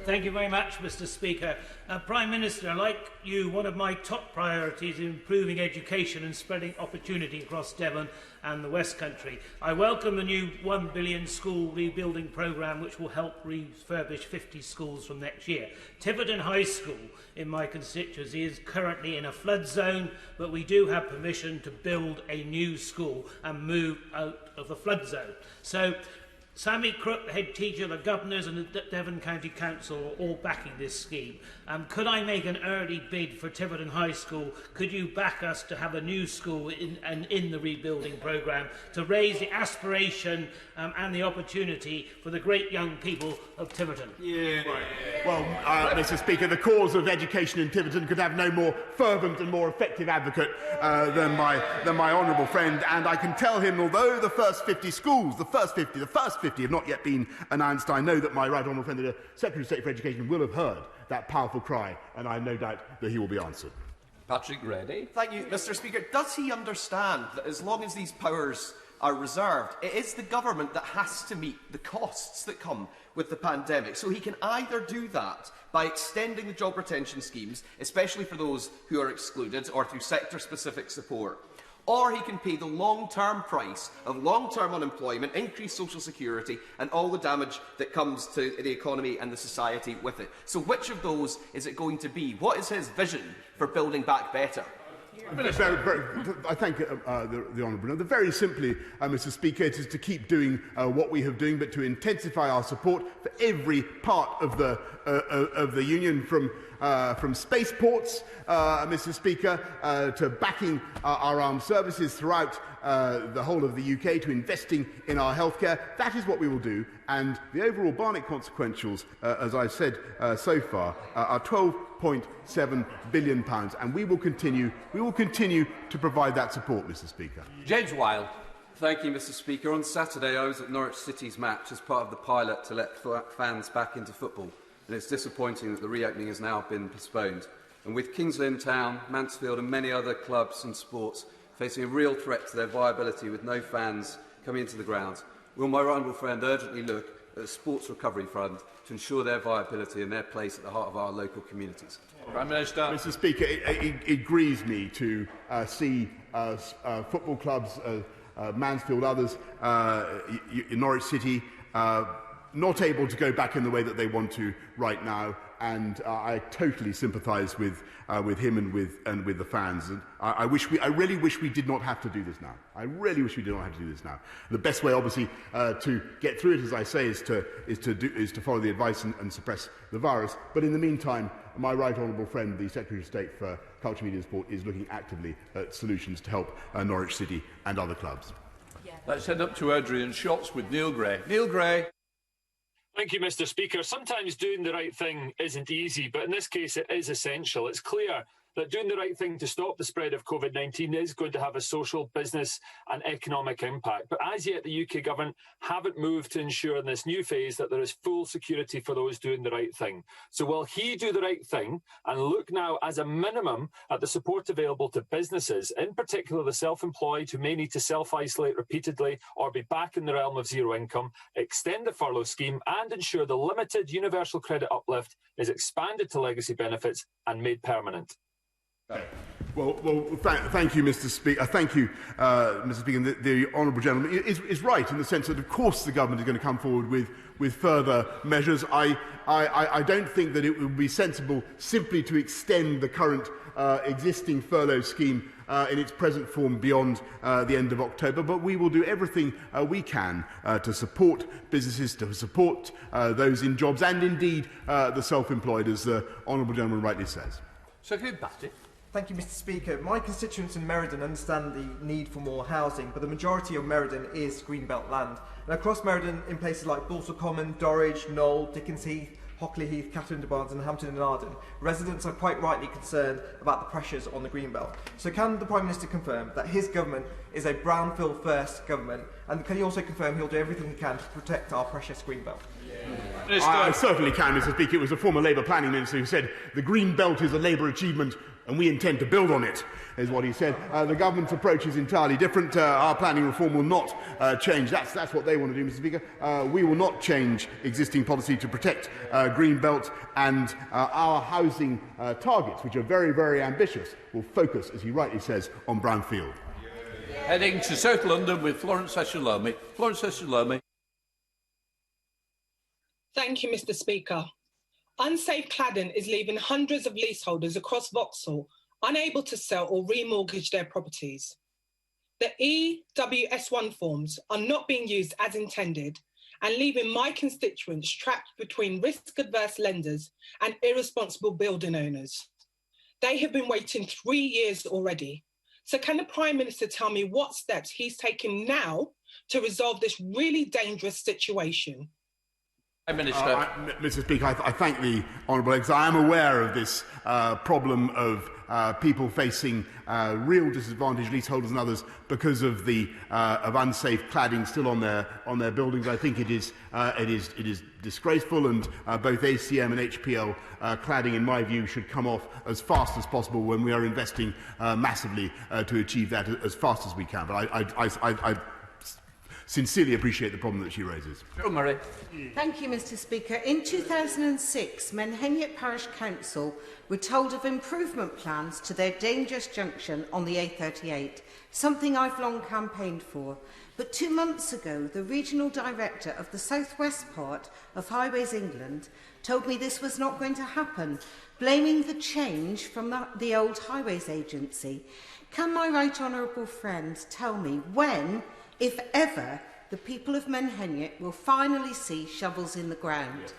Thank you very much, Mr. Speaker. Prime Minister, like you, one of my top priorities is improving education and spreading opportunity across Devon and the West Country. I welcome the new £1 billion school rebuilding programme, which will help refurbish 50 schools from next year. Tiverton High School in my constituency is currently in a flood zone, but we do have permission to build a new school and move out of the flood zone. So Sammy Crook, the head teacher, the governors and the Devon County Council are all backing this scheme. Could I make an early bid for Tiverton High School? Could you back us to have a new school in the rebuilding programme to raise the aspiration and the opportunity for the great young people of Tiverton? Well, Mr. Speaker, the cause of education in Tiverton could have no more fervent and more effective advocate than my honourable friend. And I can tell him, although the first 50 schools, the first 50 have not yet been announced, I know that my right honourable friend, the Secretary of State for Education, will have heard that powerful cry, and I have no doubt that he will be answered. Patrick Grady. Thank you, Mr. Speaker. Does he understand that as long as these powers are reserved, it is the government that has to meet the costs that come with the pandemic? So he can either do that by extending the job retention schemes, especially for those who are excluded, or through sector-specific support, or he can pay the long-term price of long-term unemployment, increased social security and all the damage that comes to the economy and the society with it. So which of those is it going to be? What is his vision for building back better? I thank the honourable. Very simply, Mr. Speaker, it is to keep doing what we have doing, but to intensify our support for every part of the union, from spaceports, Mr. Speaker, to backing our armed services throughout the whole of the UK, to investing in our healthcare. That is what we will do, and the overall Barnett consequentials, as I've said so far, are £12.7 billion, and we will continue to provide that support, Mr. Speaker. James Wilde. Thank you, Mr. Speaker. On Saturday, I was at Norwich City's match as part of the pilot to let fans back into football, and it's disappointing that the reopening has now been postponed. And with King's Lynn Town, Mansfield and many other clubs and sports facing a real threat to their viability with no fans coming into the grounds, will my honourable friend urgently look at the Sports Recovery Fund to ensure their viability and their place at the heart of our local communities? Prime Minister. Mr. Speaker, it grieves me to see football clubs, Mansfield, others, Norwich City, not able to go back in the way that they want to right now, and I totally sympathise with him and with the fans. And I really wish we did not have to do this now. I really wish we did not have to do this now. The best way, obviously, to get through it, as I say, is to follow the advice and suppress the virus. But in the meantime, my right honourable friend, the Secretary of State for Culture, Media and Sport, is looking actively at solutions to help Norwich City and other clubs. Let's head up to Adrian Shotts with Neil Gray. Neil Gray. Thank you, Mr. Speaker. Sometimes doing the right thing isn't easy, but in this case it is essential. It's clear that doing the right thing to stop the spread of COVID-19 is going to have a social, business and economic impact. But as yet, the UK government haven't moved to ensure in this new phase that there is full security for those doing the right thing. So will he do the right thing and look now as a minimum at the support available to businesses, in particular the self-employed who may need to self-isolate repeatedly or be back in the realm of zero income, extend the furlough scheme and ensure the limited universal credit uplift is expanded to legacy benefits and made permanent? Well, thank you, Mr. Speaker. Thank you, Mr. Speaker. The honourable gentleman is right in the sense that, of course, the government is going to come forward with further measures. I don't think that it would be sensible simply to extend the current existing furlough scheme in its present form beyond the end of October, but we will do everything we can to support businesses, to support those in jobs, and indeed the self-employed, as the honourable gentleman rightly says. Secretary Batty. Thank you, Mr. Speaker. My constituents in Meriden understand the need for more housing, but the majority of Meriden is Greenbelt land. And across Meriden, in places like Balsall Common, Dorridge, Knoll, Dickens Heath, Hockley Heath, Catherine de Barnes and Hampton and Arden, residents are quite rightly concerned about the pressures on the Greenbelt. So can the Prime Minister confirm that his government is a brownfield first government, and can he also confirm he'll do everything he can to protect our precious Greenbelt? I certainly can, Mr. Speaker. It was a former Labour planning minister who said the Green Belt is a Labour achievement and we intend to build on it, is what he said. The government's approach is entirely different. Our planning reform will not change. That's what they want to do, Mr. Speaker. We will not change existing policy to protect Green Belt, and our housing targets, which are very, very ambitious, will focus, as he rightly says, on brownfield. Heading to South London with Florence Eshalome. Florence Eshalome. Thank you, Mr. Speaker. Unsafe cladding is leaving hundreds of leaseholders across Vauxhall unable to sell or remortgage their properties. The EWS1 forms are not being used as intended and leaving my constituents trapped between risk-adverse lenders and irresponsible building owners. They have been waiting 3 years already. So can the Prime Minister tell me what steps he's taking now to resolve this really dangerous situation? Minister. Mr. Speaker, I thank the honourable because I am aware of this problem of people facing real disadvantaged leaseholders and others because of the of unsafe cladding still on their buildings. I think it is disgraceful, and both ACM and HPL cladding, in my view, should come off as fast as possible when we are investing massively to achieve that as fast as we can. But I sincerely appreciate the problem that she raises. Phil Murray. Thank you, Mr. Speaker. In 2006, Menheniot Parish Council were told of improvement plans to their dangerous junction on the A38, something I've long campaigned for. But 2 months ago, the regional director of the southwest part of Highways England told me this was not going to happen, blaming the change from the old Highways Agency. Can my right honourable friend tell me when, if ever, the people of Menheniot will finally see shovels in the ground?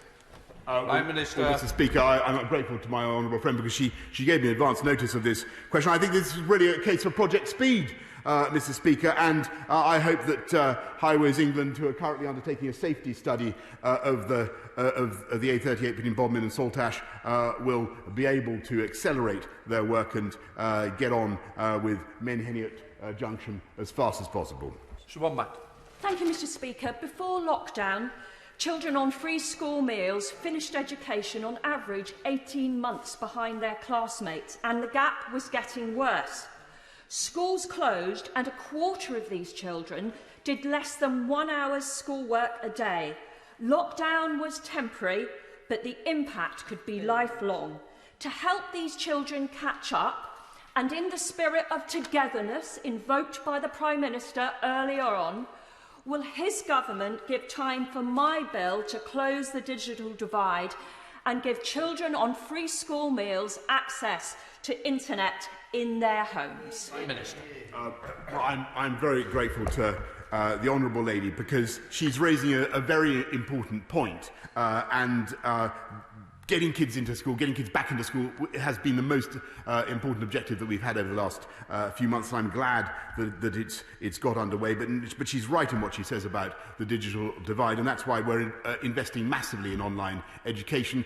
Prime Minister. Mr. Speaker, I'm grateful to my honourable friend because she gave me advance notice of this question. I think this is really a case for Project Speed, Mr. Speaker, and I hope that Highways England, who are currently undertaking a safety study of the A38 between Bodmin and Saltash, will be able to accelerate their work and get on with Menheniot Junction as fast as possible. Thank you, Mr. Speaker. Before lockdown, children on free school meals finished education on average 18 months behind their classmates, and the gap was getting worse. Schools closed, and a quarter of these children did less than 1 hour's schoolwork a day. Lockdown was temporary, but the impact could be lifelong. To help these children catch up, and in the spirit of togetherness invoked by the Prime Minister earlier on, will his government give time for my bill to close the digital divide and give children on free school meals access to internet in their homes? Minister. I'm very grateful to the honourable lady because she's raising a very important point, and getting kids into school, getting kids back into school has been the most important objective that we've had over the last few months, and I'm glad that it's got underway. But she's right in what she says about the digital divide, and that's why we're investing massively in online education,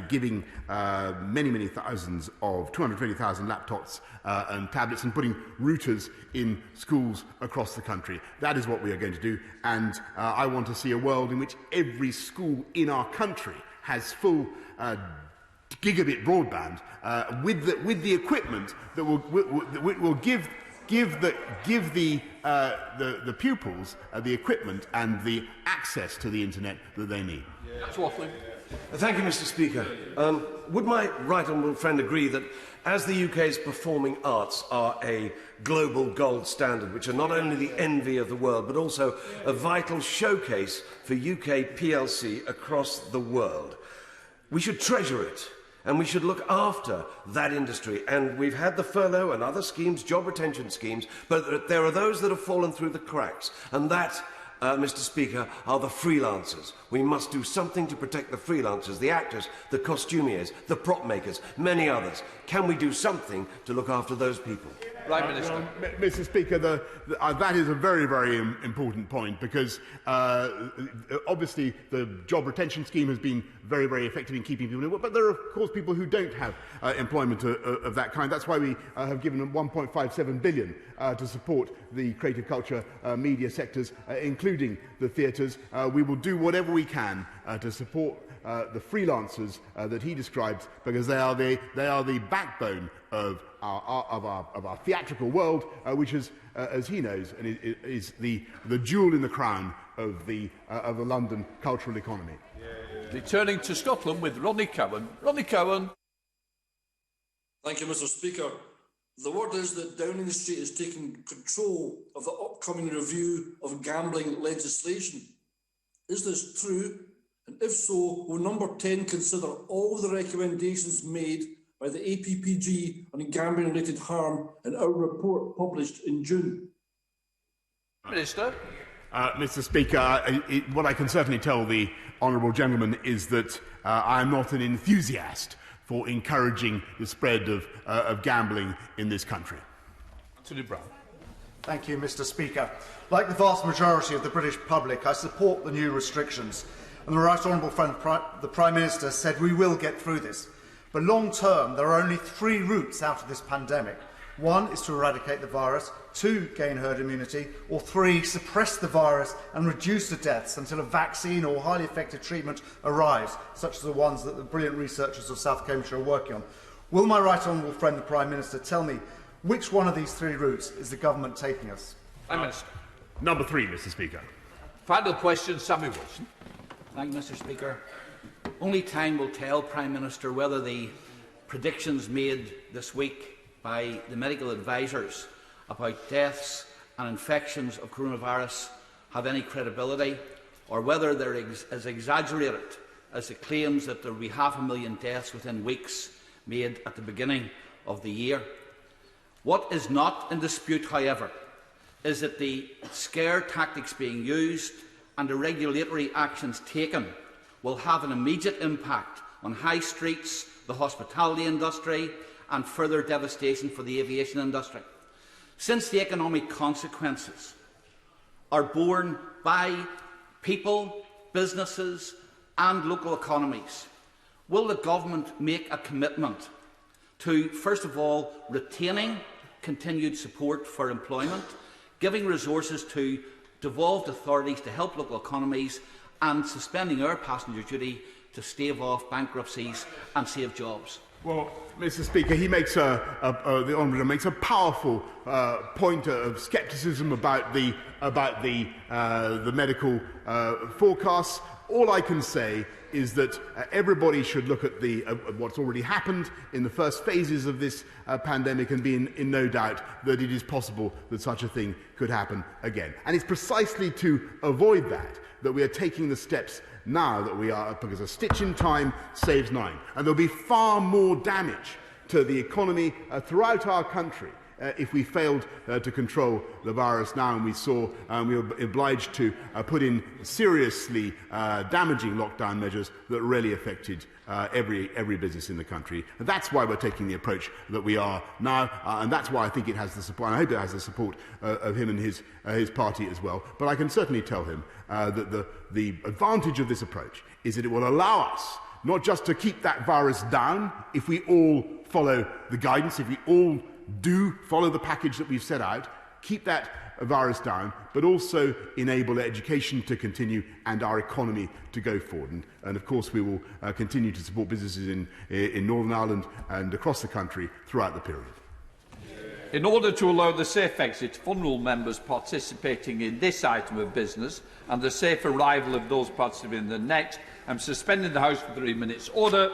giving many thousands of 220,000 laptops and tablets, and putting routers in schools across the country. That is what we are going to do, and I want to see a world in which every school in our country has full gigabit broadband with the equipment that will give the pupils the equipment and the access to the internet that they need. That's waffling. Thank you, Mr. Speaker. Would my right honourable friend agree that as the UK's performing arts are a global gold standard, which are not only the envy of the world, but also a vital showcase for UK PLC across the world, we should treasure it, and we should look after that industry? And we've had the furlough and other schemes, job retention schemes, but there are those that have fallen through the cracks, and that, Mr. Speaker, are the freelancers. We must do something to protect the freelancers, the actors, the costumiers, the prop makers, many others. Can we do something to look after those people? Prime Minister. Mr. Speaker, that is a very important point, because obviously the job retention scheme has been very effective in keeping people in work, but there are, of course, people who don't have employment of that kind. That's why we have given them 1.57 billion to support the creative culture media sectors, including the theatres. We will do whatever we can to support the freelancers that he describes, because they are the backbone of our theatrical world, which is, as he knows, and is the jewel in the crown of the London cultural economy. Returning to Scotland with Ronnie Cowan. Ronnie Cowan. Thank you, Mr. Speaker. The word is that Downing Street is taking control of the upcoming review of gambling legislation. Is this true? And if so, will Number 10 consider all the recommendations made by the APPG on gambling-related harm in our report published in June? Minister. Mr. Speaker, what I can certainly tell the honourable gentleman is that I am not an enthusiast for encouraging the spread of gambling in this country. Anthony Brown. Thank you, Mr. Speaker. Like the vast majority of the British public, I support the new restrictions. And the Right Honourable friend, the Prime Minister, said we will get through this. But long term, there are only 3 routes out of this pandemic. 1 is to eradicate the virus, 2, gain herd immunity, or 3, suppress the virus and reduce the deaths until a vaccine or highly effective treatment arrives, such as the ones that the brilliant researchers of South Cambridgeshire are working on. Will my Right Honourable friend, the Prime Minister, tell me which one of these 3 routes is the government taking us? Prime Minister. Number 3, Mr. Speaker. Final question, Sammy Wilson. Thank you, Mr. Speaker. Only time will tell, Prime Minister, whether the predictions made this week by the medical advisers about deaths and infections of coronavirus have any credibility, or whether they're as exaggerated as the claims that there will be 500,000 deaths within weeks made at the beginning of the year. What is not in dispute, however, is that the scare tactics being used and the regulatory actions taken will have an immediate impact on high streets, the hospitality industry, and further devastation for the aviation industry. Since the economic consequences are borne by people, businesses and local economies, will the government make a commitment to, first of all, retaining continued support for employment, giving resources to devolved authorities to help local economies, and suspending air passenger duty to stave off bankruptcies and save jobs? Well, Mr. Speaker, he makes the Honourable makes a powerful point of scepticism about the medical forecasts. All I can say is that everybody should look at what's already happened in the first phases of this pandemic and be in no doubt that it is possible that such a thing could happen again. And it's precisely to avoid that we are taking the steps now that we are, because a stitch in time saves 9. And there will be far more damage to the economy throughout our country if we failed to control the virus now and we were obliged to put in seriously damaging lockdown measures that really affected every business in the country. And that's why we're taking the approach that we are now, and that's why I think it has the support, and I hope it has the support of him and his party as well. But I can certainly tell him that the advantage of this approach is that it will allow us not just to keep that virus down if we all follow the guidance, if we all do follow the package that we've set out, keep that virus down, but also enable education to continue and our economy to go forward. And of course, we will continue to support businesses in Northern Ireland and across the country throughout the period. In order to allow the safe exit of vulnerable members participating in this item of business and the safe arrival of those participating in the next, I'm suspending the House for 3 minutes. Order.